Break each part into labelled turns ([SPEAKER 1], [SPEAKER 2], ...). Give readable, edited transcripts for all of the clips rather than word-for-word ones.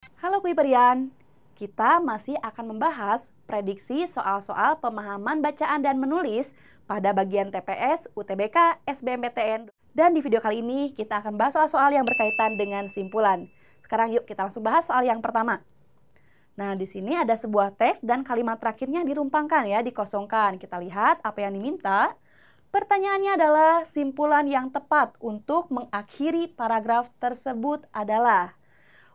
[SPEAKER 1] Halo Kuiperian, kita masih akan membahas prediksi soal-soal pemahaman bacaan dan menulis pada bagian TPS, UTBK, SBMPTN. Dan di video kali ini kita akan bahas soal-soal yang berkaitan dengan simpulan. Sekarang yuk kita langsung bahas soal yang pertama. Nah, di sini ada sebuah teks dan kalimat terakhirnya dirumpangkan ya, dikosongkan. Kita lihat apa yang diminta. Pertanyaannya adalah simpulan yang tepat untuk mengakhiri paragraf tersebut adalah.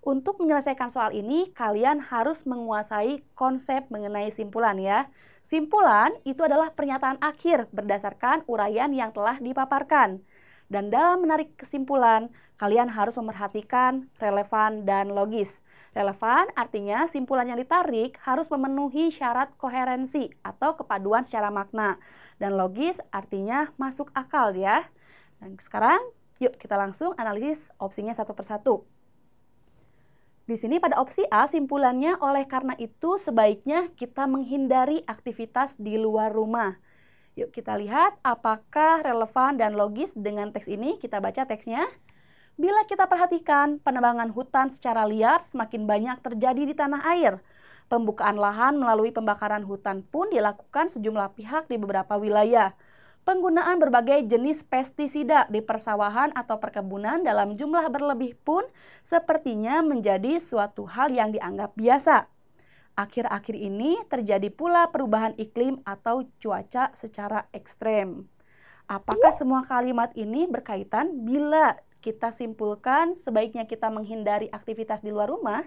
[SPEAKER 1] Untuk menyelesaikan soal ini, kalian harus menguasai konsep mengenai simpulan ya. Simpulan itu adalah pernyataan akhir berdasarkan uraian yang telah dipaparkan. Dan dalam menarik kesimpulan, kalian harus memerhatikan relevan dan logis. Relevan artinya simpulan yang ditarik harus memenuhi syarat koherensi atau kepaduan secara makna. Dan logis artinya masuk akal ya. Dan sekarang yuk kita langsung analisis opsinya satu persatu. Di sini pada opsi A simpulannya oleh karena itu sebaiknya kita menghindari aktivitas di luar rumah. Yuk kita lihat apakah relevan dan logis dengan teks ini. Kita baca teksnya. Bila kita perhatikan, penebangan hutan secara liar semakin banyak terjadi di tanah air. Pembukaan lahan melalui pembakaran hutan pun dilakukan sejumlah pihak di beberapa wilayah. Penggunaan berbagai jenis pestisida di persawahan atau perkebunan dalam jumlah berlebih pun sepertinya menjadi suatu hal yang dianggap biasa. Akhir-akhir ini terjadi pula perubahan iklim atau cuaca secara ekstrem. Apakah semua kalimat ini berkaitan? Bila kita simpulkan sebaiknya kita menghindari aktivitas di luar rumah.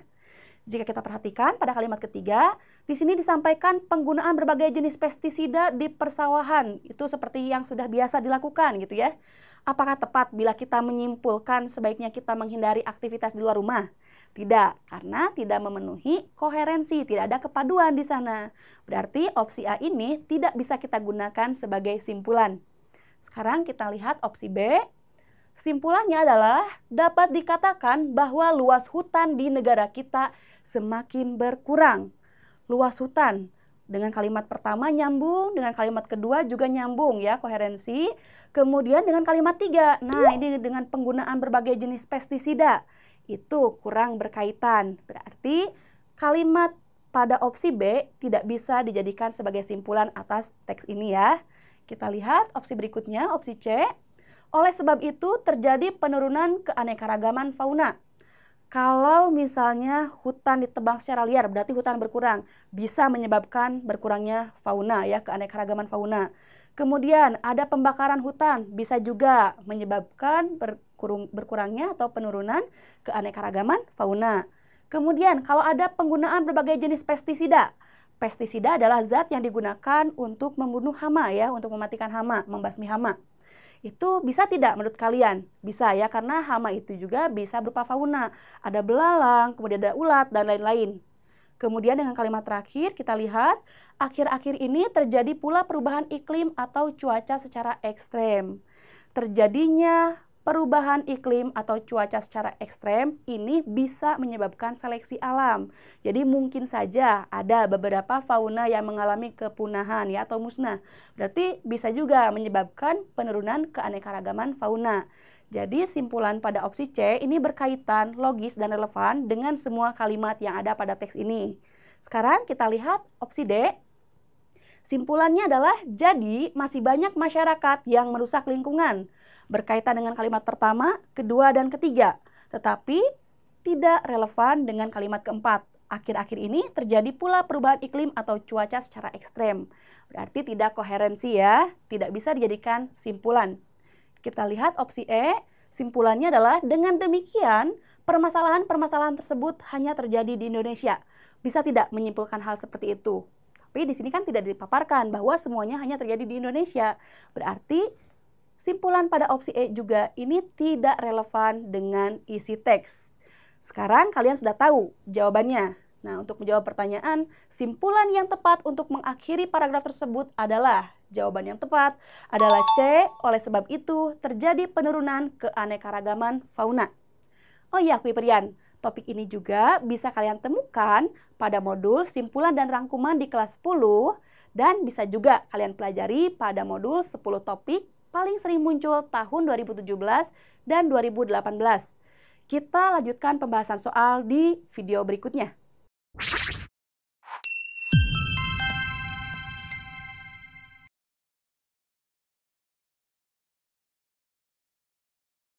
[SPEAKER 1] Jika kita perhatikan pada kalimat ketiga, di sini disampaikan penggunaan berbagai jenis pestisida di persawahan. Itu seperti yang sudah biasa dilakukan gitu ya. Apakah tepat bila kita menyimpulkan sebaiknya kita menghindari aktivitas di luar rumah? Tidak, karena tidak memenuhi koherensi, tidak ada kepaduan di sana. Berarti opsi A ini tidak bisa kita gunakan sebagai simpulan. Sekarang kita lihat opsi B. Simpulannya adalah dapat dikatakan bahwa luas hutan di negara kita semakin berkurang. Luas hutan dengan kalimat pertama nyambung, dengan kalimat kedua juga nyambung ya, koherensi. Kemudian dengan kalimat tiga, nah ini dengan penggunaan berbagai jenis pestisida, itu kurang berkaitan. Berarti kalimat pada opsi B tidak bisa dijadikan sebagai simpulan atas teks ini ya. Kita lihat opsi berikutnya, opsi C. Oleh sebab itu terjadi penurunan keanekaragaman fauna. Kalau misalnya hutan ditebang secara liar, berarti hutan berkurang, bisa menyebabkan berkurangnya fauna ya, keanekaragaman fauna. Kemudian ada pembakaran hutan, bisa juga menyebabkan berkurangnya atau penurunan keanekaragaman fauna. Kemudian kalau ada penggunaan berbagai jenis pestisida. Pestisida adalah zat yang digunakan untuk membunuh hama ya, untuk mematikan hama, membasmi hama. Itu bisa tidak menurut kalian? Bisa ya, karena hama itu juga bisa berupa fauna. Ada belalang, kemudian ada ulat, dan lain-lain. Kemudian dengan kalimat terakhir kita lihat, akhir-akhir ini terjadi pula perubahan iklim atau cuaca secara ekstrem. Terjadinya perubahan iklim atau cuaca secara ekstrem ini bisa menyebabkan seleksi alam. Jadi mungkin saja ada beberapa fauna yang mengalami kepunahan ya atau musnah. Berarti bisa juga menyebabkan penurunan keanekaragaman fauna. Jadi simpulan pada opsi C ini berkaitan, logis dan relevan dengan semua kalimat yang ada pada teks ini. Sekarang kita lihat opsi D. Simpulannya adalah jadi masih banyak masyarakat yang merusak lingkungan. Berkaitan dengan kalimat pertama, kedua, dan ketiga. Tetapi tidak relevan dengan kalimat keempat. Akhir-akhir ini terjadi pula perubahan iklim atau cuaca secara ekstrem. Berarti tidak koherensi ya, tidak bisa dijadikan simpulan. Kita lihat opsi E, simpulannya adalah dengan demikian permasalahan-permasalahan tersebut hanya terjadi di Indonesia. Bisa tidak menyimpulkan hal seperti itu? Tapi di sini kan tidak dipaparkan bahwa semuanya hanya terjadi di Indonesia. Berarti simpulan pada opsi E juga ini tidak relevan dengan isi teks. Sekarang kalian sudah tahu jawabannya. Nah, untuk menjawab pertanyaan, simpulan yang tepat untuk mengakhiri paragraf tersebut adalah, jawaban yang tepat adalah C. Oleh sebab itu terjadi penurunan keanekaragaman fauna. Oh iya, Kuiperian, topik ini juga bisa kalian temukan pada modul simpulan dan rangkuman di kelas 10 dan bisa juga kalian pelajari pada modul 10 topik paling sering muncul tahun 2017 dan 2018. Kita lanjutkan pembahasan soal di video berikutnya.